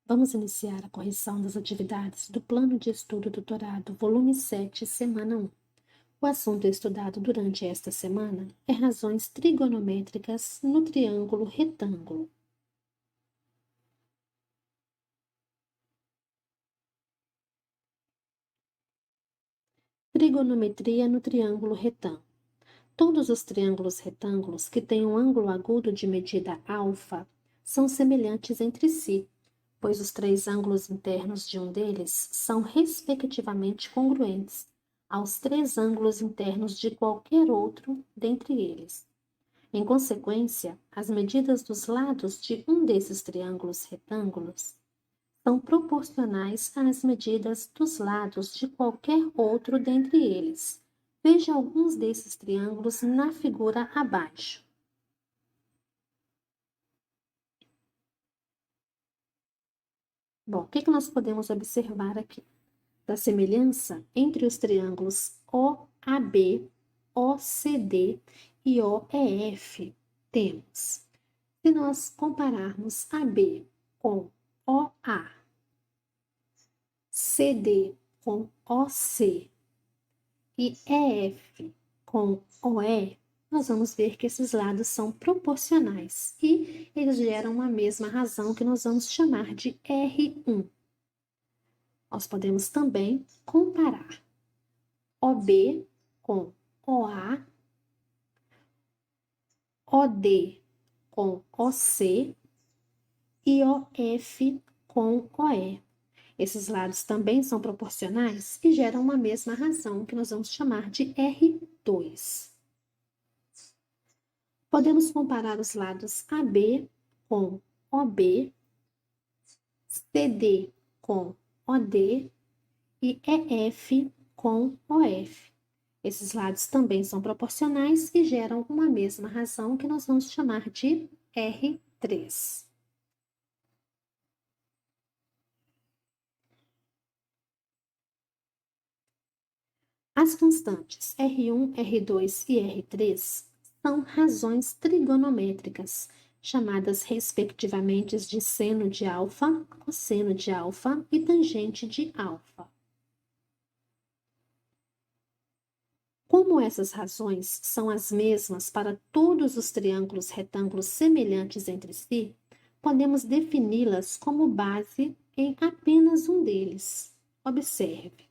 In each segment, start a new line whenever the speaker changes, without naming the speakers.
Vamos iniciar a correção das atividades do Plano de Estudo Doutorado, volume 7, semana 1. O assunto estudado durante esta semana é razões trigonométricas no triângulo retângulo. Trigonometria no triângulo retângulo. Todos os triângulos retângulos que têm um ângulo agudo de medida alfa são semelhantes entre si, pois os três ângulos internos de um deles são respectivamente congruentes aos três ângulos internos de qualquer outro dentre eles. Em consequência, as medidas dos lados de um desses triângulos retângulos são proporcionais às medidas dos lados de qualquer outro dentre eles. Veja alguns desses triângulos na figura abaixo. Bom, o que nós podemos observar aqui? Da semelhança entre os triângulos OAB, OCD e OEF, temos, se nós compararmos AB com OA, CD com OC e EF com OE, nós vamos ver que esses lados são proporcionais e eles geram uma mesma razão que nós vamos chamar de R1. Nós podemos também comparar OB com OA, OD com OC e OF com OE. Esses lados também são proporcionais e geram uma mesma razão que nós vamos chamar de R2. Podemos comparar os lados AB com OB, CD com OD e EF com OF. Esses lados também são proporcionais e geram uma mesma razão que nós vamos chamar de R3. As constantes R1, R2 e R3 são razões trigonométricas, chamadas respectivamente de seno de alfa, cosseno de alfa e tangente de alfa. Como essas razões são as mesmas para todos os triângulos retângulos semelhantes entre si, podemos defini-las como base em apenas um deles. Observe.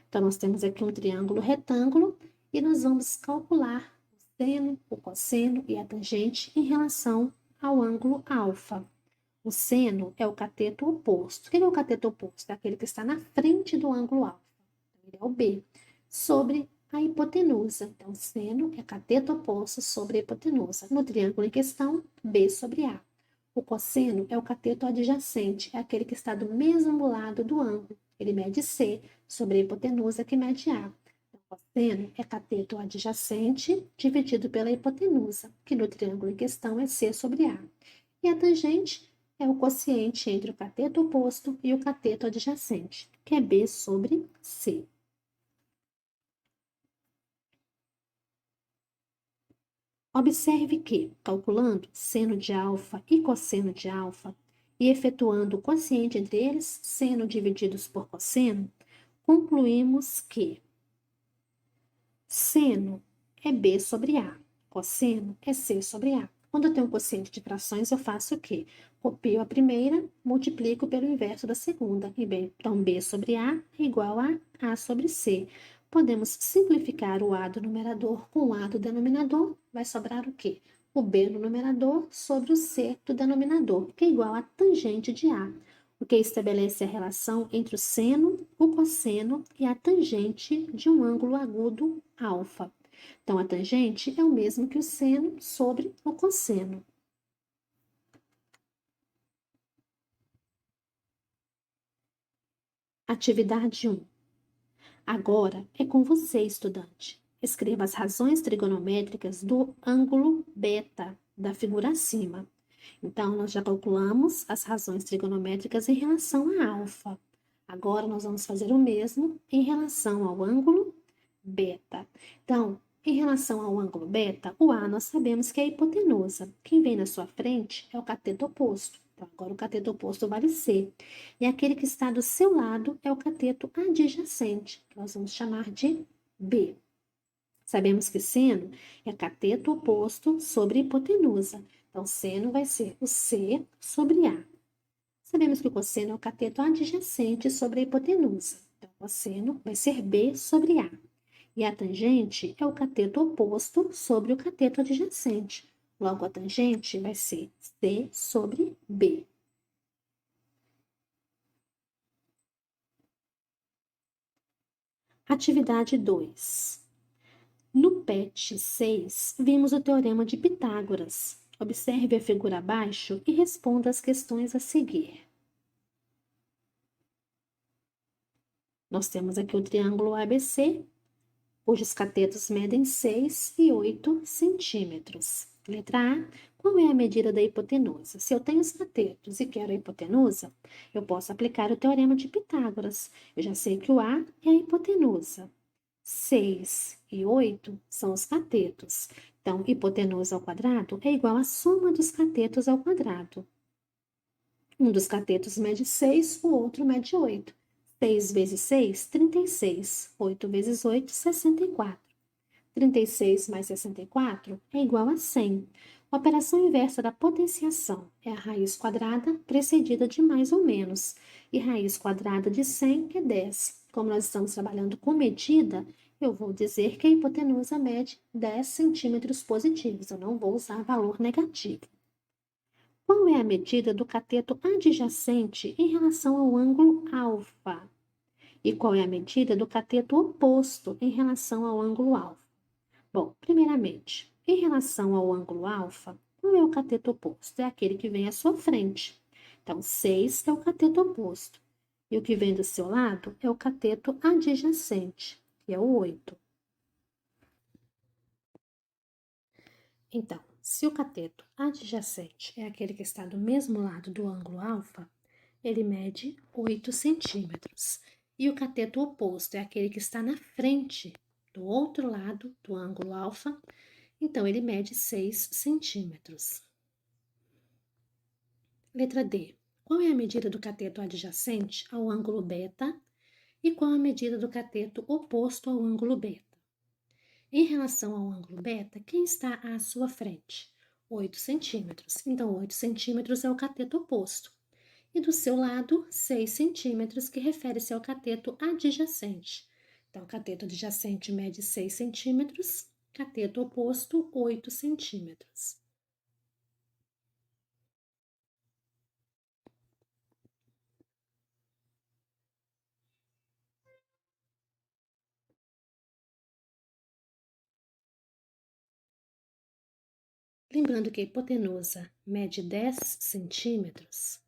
Então, nós temos aqui um triângulo retângulo e nós vamos calcular o seno, o cosseno e a tangente em relação ao ângulo alfa. O seno é o cateto oposto. Quem é o cateto oposto? É aquele que está na frente do ângulo alfa. Ele é o B. Sobre a hipotenusa. Então, seno é cateto oposto sobre a hipotenusa. No triângulo em questão, B sobre A. O cosseno é o cateto adjacente, é aquele que está do mesmo lado do ângulo. Ele mede C sobre a hipotenusa, que mede A. O cosseno é cateto adjacente dividido pela hipotenusa, que no triângulo em questão é C sobre A. E a tangente é o quociente entre o cateto oposto e o cateto adjacente, que é B sobre C. Observe que, calculando seno de alfa e cosseno de alfa, e efetuando o quociente entre eles, seno divididos por cosseno, concluímos que seno é B sobre A, cosseno é C sobre A. Quando eu tenho um quociente de frações, eu faço o quê? Copio a primeira, multiplico pelo inverso da segunda. Então, B sobre A é igual a A sobre C. Podemos simplificar o A do numerador com o A do denominador. Vai sobrar o quê? O B no numerador sobre o C do denominador, que é igual a tangente de A, o que estabelece a relação entre o seno, o cosseno e a tangente de um ângulo agudo alfa. Então, a tangente é o mesmo que o seno sobre o cosseno. Atividade 1. Agora é com você, estudante. Escreva as razões trigonométricas do ângulo beta da figura acima. Então, nós já calculamos as razões trigonométricas em relação a alfa. Agora, nós vamos fazer o mesmo em relação ao ângulo beta. Então, em relação ao ângulo beta, o A nós sabemos que é a hipotenusa. Quem vem na sua frente é o cateto oposto. Então, agora o cateto oposto vale C. E aquele que está do seu lado é o cateto adjacente, que nós vamos chamar de B. Sabemos que seno é cateto oposto sobre hipotenusa. Então, seno vai ser o C sobre A. Sabemos que o cosseno é o cateto adjacente sobre a hipotenusa. Então, o cosseno vai ser B sobre A. E a tangente é o cateto oposto sobre o cateto adjacente. Logo, a tangente vai ser C sobre B. Atividade 2. No PET 6, vimos o teorema de Pitágoras. Observe a figura abaixo e responda as questões a seguir. Nós temos aqui o triângulo ABC, cujos catetos medem 6 e 8 centímetros. Letra A. Qual é a medida da hipotenusa? Se eu tenho os catetos e quero a hipotenusa, eu posso aplicar o teorema de Pitágoras. Eu já sei que o A é a hipotenusa. 6 e 8 são os catetos. Então, hipotenusa ao quadrado é igual à soma dos catetos ao quadrado. Um dos catetos mede 6, o outro mede 8. 6 vezes 6, 36. 8 vezes 8, 64. 36 mais 64 é igual a 100. A operação inversa da potenciação é a raiz quadrada precedida de mais ou menos. E raiz quadrada de 100 é 10. Como nós estamos trabalhando com medida, eu vou dizer que a hipotenusa mede 10 centímetros positivos. Eu não vou usar valor negativo. Qual é a medida do cateto adjacente em relação ao ângulo alfa? E qual é a medida do cateto oposto em relação ao ângulo alfa? Bom, primeiramente, em relação ao ângulo alfa, qual é o cateto oposto? É aquele que vem à sua frente. Então, 6 é o cateto oposto. E o que vem do seu lado é o cateto adjacente, que é o 8. Então, se o cateto adjacente é aquele que está do mesmo lado do ângulo alfa, ele mede 8 centímetros. E o cateto oposto é aquele que está na frente, do outro lado do ângulo alfa, então ele mede 6 centímetros. Letra D. Qual é a medida do cateto adjacente ao ângulo beta e qual a medida do cateto oposto ao ângulo beta? Em relação ao ângulo beta, quem está à sua frente? 8 centímetros. Então, 8 centímetros é o cateto oposto. E do seu lado, 6 centímetros, que refere-se ao cateto adjacente. Então, cateto adjacente mede 6 centímetros, cateto oposto, 8 centímetros. Lembrando que a hipotenusa mede 10 centímetros,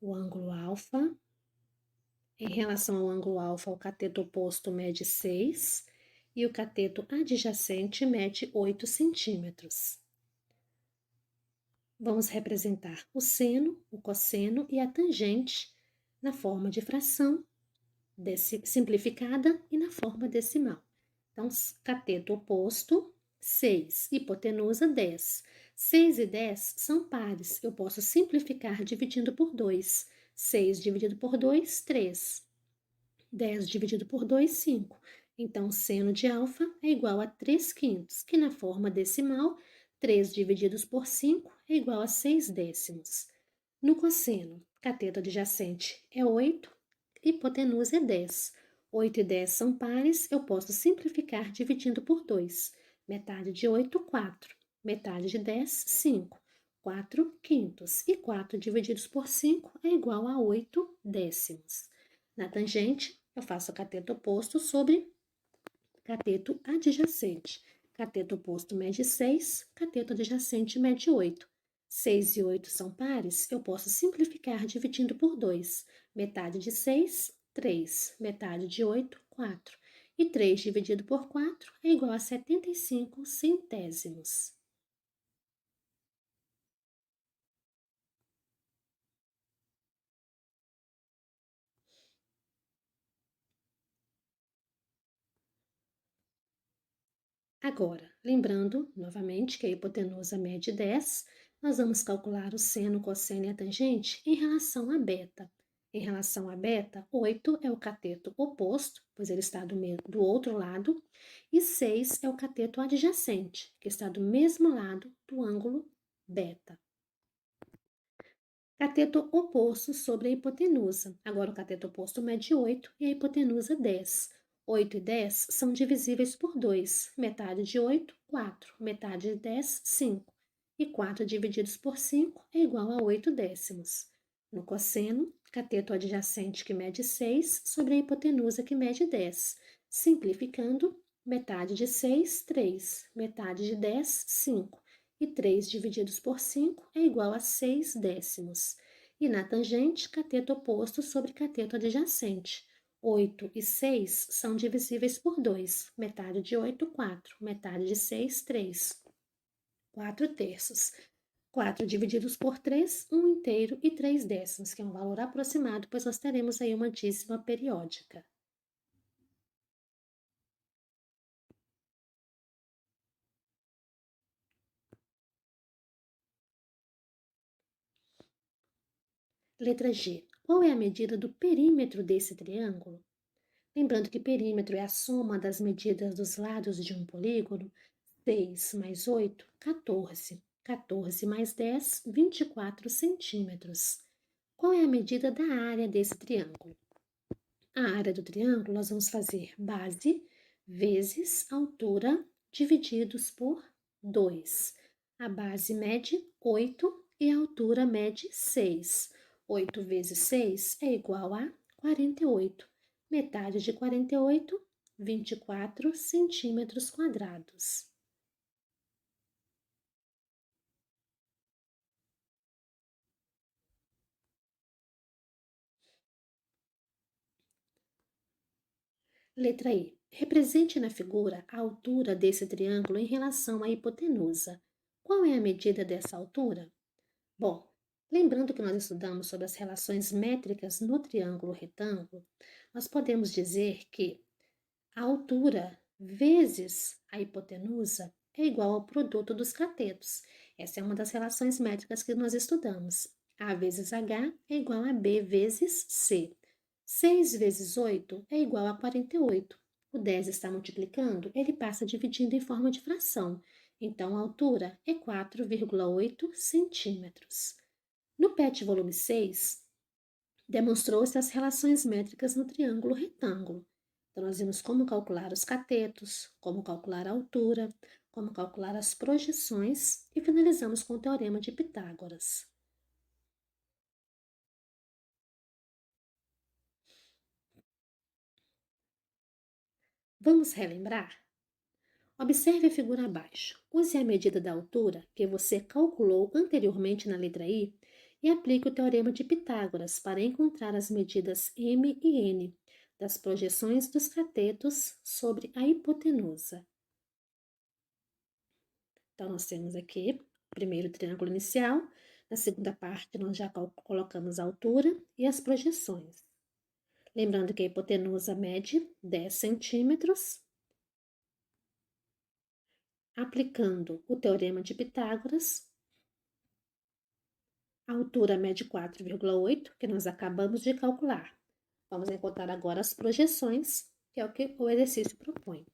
o ângulo alfa, em relação ao ângulo alfa, o cateto oposto mede 6 e o cateto adjacente mede 8 centímetros. Vamos representar o seno, o cosseno e a tangente na forma de fração simplificada e na forma decimal. Então, cateto oposto, 6, hipotenusa, 10. 6 e 10 são pares, eu posso simplificar dividindo por 2. 6 dividido por 2, 3. 10 dividido por 2, 5. Então, seno de alfa é igual a 3 quintos, que na forma decimal, 3 divididos por 5 é igual a 6 décimos. No cosseno, cateto adjacente é 8, hipotenusa é 10. 8 e 10 são pares, eu posso simplificar dividindo por 2. Metade de 8, 4. Metade de 10, 5. 4 quintos. E 4 divididos por 5 é igual a 8 décimos. Na tangente, eu faço o cateto oposto sobre cateto adjacente. Cateto oposto mede 6, cateto adjacente mede 8. 6 e 8 são pares, eu posso simplificar dividindo por 2. Metade de 6, 3. Metade de 8, 4. E 3 dividido por 4 é igual a 75 centésimos. Agora, lembrando novamente que a hipotenusa mede 10, nós vamos calcular o seno, o cosseno e a tangente em relação a beta. Em relação a beta, 8 é o cateto oposto, pois ele está do outro lado, e 6 é o cateto adjacente, que está do mesmo lado do ângulo beta. Cateto oposto sobre a hipotenusa. Agora, o cateto oposto mede 8 e a hipotenusa 10. 8 e 10 são divisíveis por 2. Metade de 8, 4. Metade de 10, 5. E 4 divididos por 5 é igual a 8 décimos. No cosseno, cateto adjacente que mede 6 sobre a hipotenusa que mede 10. Simplificando, metade de 6, 3. Metade de 10, 5. E 3 divididos por 5 é igual a 6 décimos. E na tangente, cateto oposto sobre cateto adjacente. 8 e 6 são divisíveis por 2. Metade de 8, 4. Metade de 6, 3. 4 terços. 4 divididos por 3, 1 inteiro e 3 décimos, que é um valor aproximado, pois nós teremos aí uma dízima periódica. Letra G. Qual é a medida do perímetro desse triângulo? Lembrando que perímetro é a soma das medidas dos lados de um polígono. 6 mais 8, 14. 14 mais 10, 24 centímetros. Qual é a medida da área desse triângulo? A área do triângulo nós vamos fazer base vezes altura divididos por 2. A base mede 8 e a altura mede 6. 8 vezes 6 é igual a 48. Metade de 48, 24 centímetros quadrados. Letra E. Represente na figura a altura desse triângulo em relação à hipotenusa. Qual é a medida dessa altura? Bom, lembrando que nós estudamos sobre as relações métricas no triângulo retângulo, nós podemos dizer que a altura vezes a hipotenusa é igual ao produto dos catetos. Essa é uma das relações métricas que nós estudamos. A vezes H é igual a B vezes C. 6 vezes 8 é igual a 48. O 10 está multiplicando, ele passa dividindo em forma de fração. Então, a altura é 4,8 centímetros. No PET volume 6, demonstrou-se as relações métricas no triângulo retângulo. Então, nós vimos como calcular os catetos, como calcular a altura, como calcular as projeções e finalizamos com o teorema de Pitágoras. Vamos relembrar? Observe a figura abaixo. Use a medida da altura que você calculou anteriormente na letra I e aplique o teorema de Pitágoras para encontrar as medidas M e N das projeções dos catetos sobre a hipotenusa. Então, nós temos aqui o primeiro triângulo inicial. Na segunda parte, nós já colocamos a altura e as projeções. Lembrando que a hipotenusa mede 10 centímetros. Aplicando o teorema de Pitágoras, a altura mede 4,8, que nós acabamos de calcular. Vamos encontrar agora as projeções, que é o que o exercício propõe.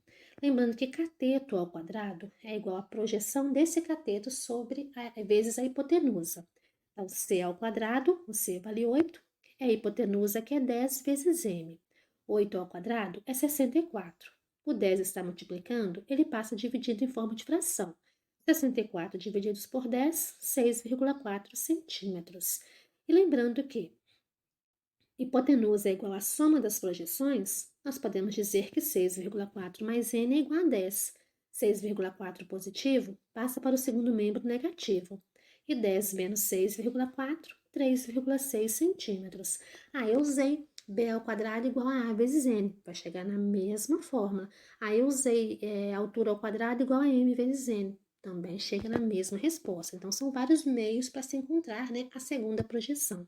Lembrando que cateto ao quadrado é igual à projeção desse cateto sobre vezes a hipotenusa. Então, C ao quadrado, o C vale 8, é a hipotenusa que é 10 vezes M. 8 ao quadrado é 64. O 10 está multiplicando, ele passa dividido em forma de fração. 64 divididos por 10, 6,4 centímetros. E lembrando que hipotenusa é igual à soma das projeções, nós podemos dizer que 6,4 mais n é igual a 10. 6,4 positivo passa para o segundo membro negativo. E 10 menos 6,4, 3,6 centímetros. Eu usei b ao quadrado igual a a vezes n, vai chegar na mesma fórmula. Eu usei altura ao quadrado igual a m vezes n, também chega na mesma resposta. Então, são vários meios para se encontrar, né, a segunda projeção.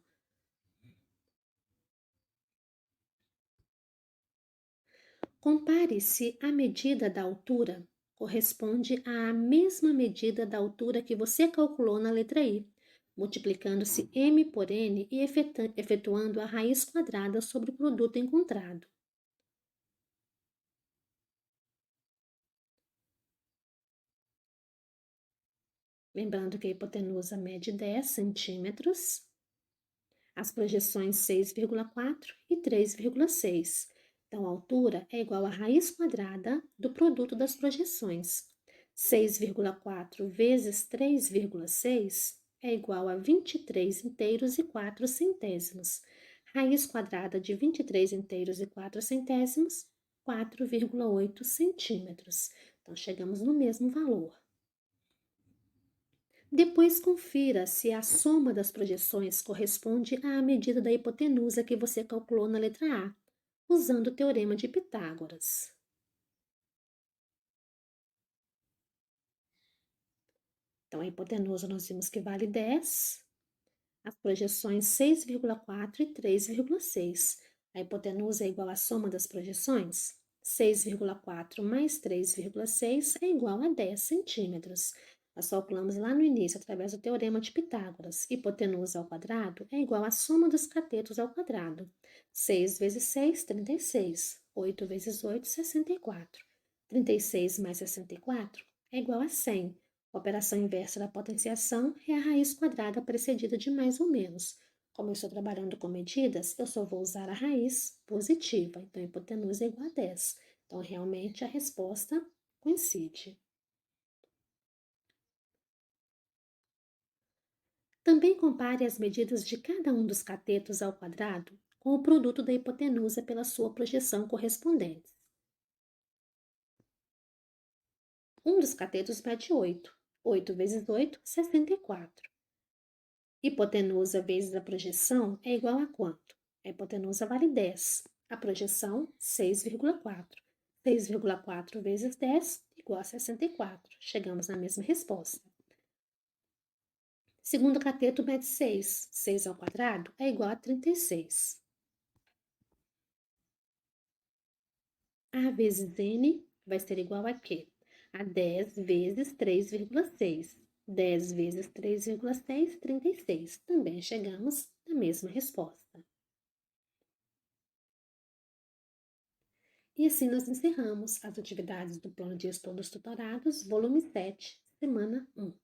Compare se a medida da altura corresponde à mesma medida da altura que você calculou na letra I, multiplicando-se m por n e efetuando a raiz quadrada sobre o produto encontrado. Lembrando que a hipotenusa mede 10 centímetros, as projeções 6,4 e 3,6. Então, a altura é igual à raiz quadrada do produto das projeções. 6,4 vezes 3,6 é igual a 23 inteiros e 4 centésimos. Raiz quadrada de 23 inteiros e 4 centésimos, 4,8 centímetros. Então, chegamos no mesmo valor. Depois confira se a soma das projeções corresponde à medida da hipotenusa que você calculou na letra A, usando o teorema de Pitágoras. Então, a hipotenusa nós vimos que vale 10, as projeções 6,4 e 3,6. A hipotenusa é igual à soma das projeções? 6,4 mais 3,6 é igual a 10 centímetros. Nós calculamos lá no início, através do teorema de Pitágoras. Hipotenusa ao quadrado é igual à soma dos catetos ao quadrado. 6 vezes 6, 36. 8 vezes 8, 64. 36 mais 64 é igual a 100. A operação inversa da potenciação é a raiz quadrada precedida de mais ou menos. Como eu estou trabalhando com medidas, eu só vou usar a raiz positiva. Então, a hipotenusa é igual a 10. Então, realmente, a resposta coincide. Também compare as medidas de cada um dos catetos ao quadrado com o produto da hipotenusa pela sua projeção correspondente. Um dos catetos mede 8. 8 vezes 8, 64. Hipotenusa vezes a projeção é igual a quanto? A hipotenusa vale 10. A projeção, 6,4. 6,4 vezes 10 igual a 64. Chegamos na mesma resposta. Segundo cateto mede 6. 6 ao quadrado é igual a 36. A vezes N vai ser igual a quê? A 10 vezes 3,6. 10 vezes 3,6, 36. Também chegamos na mesma resposta. E assim nós encerramos as atividades do Plano de Estudos Tutorados, volume 7, semana 1.